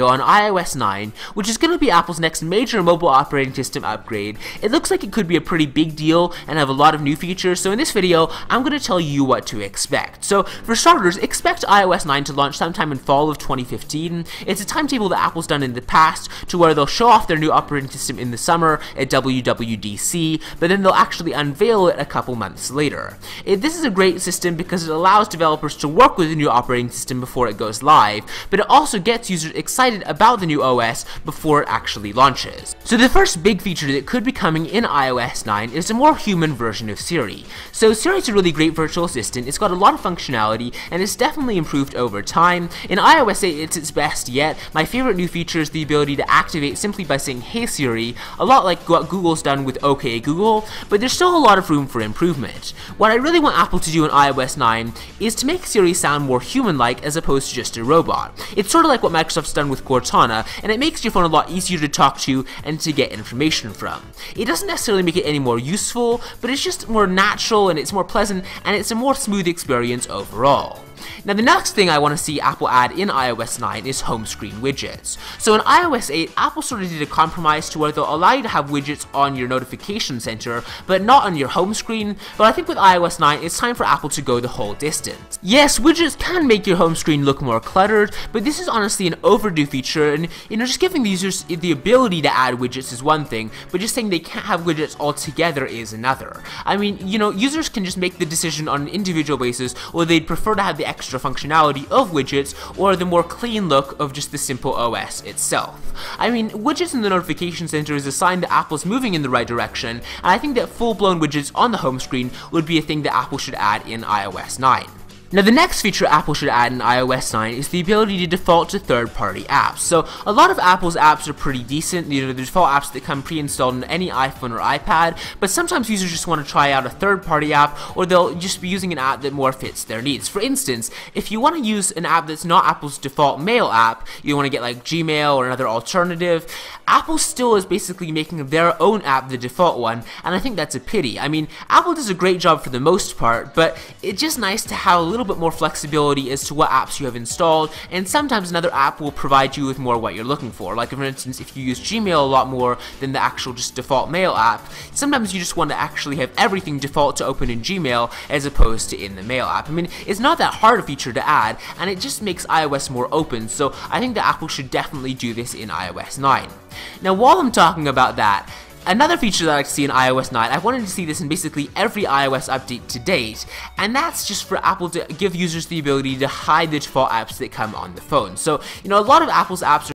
On iOS 9, which is going to be Apple's next major mobile operating system upgrade. It looks like it could be a pretty big deal and have a lot of new features, so in this video, I'm going to tell you what to expect. So, for starters, expect iOS 9 to launch sometime in fall of 2015. It's a timetable that Apple's done in the past, to where they'll show off their new operating system in the summer at WWDC, but then they'll actually unveil it a couple months later. This is a great system because it allows developers to work with the new operating system before it goes live, but it also gets users excited about the new OS before it actually launches. So the first big feature that could be coming in iOS 9 is a more human version of Siri. So Siri's a really great virtual assistant, it's got a lot of functionality, and it's definitely improved over time. In iOS 8 it's its best yet. My favorite new feature is the ability to activate simply by saying "Hey Siri," a lot like what Google's done with OK Google, but there's still a lot of room for improvement. What I really want Apple to do in iOS 9 is to make Siri sound more human-like as opposed to just a robot. It's sort of like what Microsoft's done with Cortana, and it makes your phone a lot easier to talk to and to get information from. It doesn't necessarily make it any more useful, but it's just more natural and it's more pleasant and it's a more smooth experience overall. Now the next thing I want to see Apple add in iOS 9 is home screen widgets. So in iOS 8, Apple sort of did a compromise to where they'll allow you to have widgets on your notification center, but not on your home screen, but I think with iOS 9, it's time for Apple to go the whole distance. Yes, widgets can make your home screen look more cluttered, but this is honestly an overdue feature, and just giving the users the ability to add widgets is one thing, but just saying they can't have widgets altogether is another. I mean, users can just make the decision on an individual basis, or they'd prefer to have the extra functionality of widgets or the more clean look of just the simple OS itself. I mean, widgets in the notification center is a sign that Apple's moving in the right direction, and I think that full-blown widgets on the home screen would be a thing that Apple should add in iOS 9. Now the next feature Apple should add in iOS 9 is the ability to default to third-party apps. So a lot of Apple's apps are pretty decent, the default apps that come pre-installed on any iPhone or iPad, but sometimes users just want to try out a third-party app, or they'll just be using an app that more fits their needs. For instance, if you want to use an app that's not Apple's default mail app, you want to get like Gmail or another alternative, Apple still is basically making their own app the default one, and I think that's a pity. I mean, Apple does a great job for the most part, but it's just nice to have a little bit more flexibility as to what apps you have installed, and sometimes another app will provide you with more what you're looking for. Like for instance, if you use Gmail a lot more than the actual just default mail app, sometimes you just want to actually have everything default to open in Gmail as opposed to in the mail app. I mean, it's not that hard a feature to add, and it just makes iOS more open, so I think that Apple should definitely do this in iOS 9. Now while I'm talking about that, another feature that I like to see in iOS 9, I wanted to see this in basically every iOS update to date, and that's just for Apple to give users the ability to hide the default apps that come on the phone. So, a lot of Apple's apps are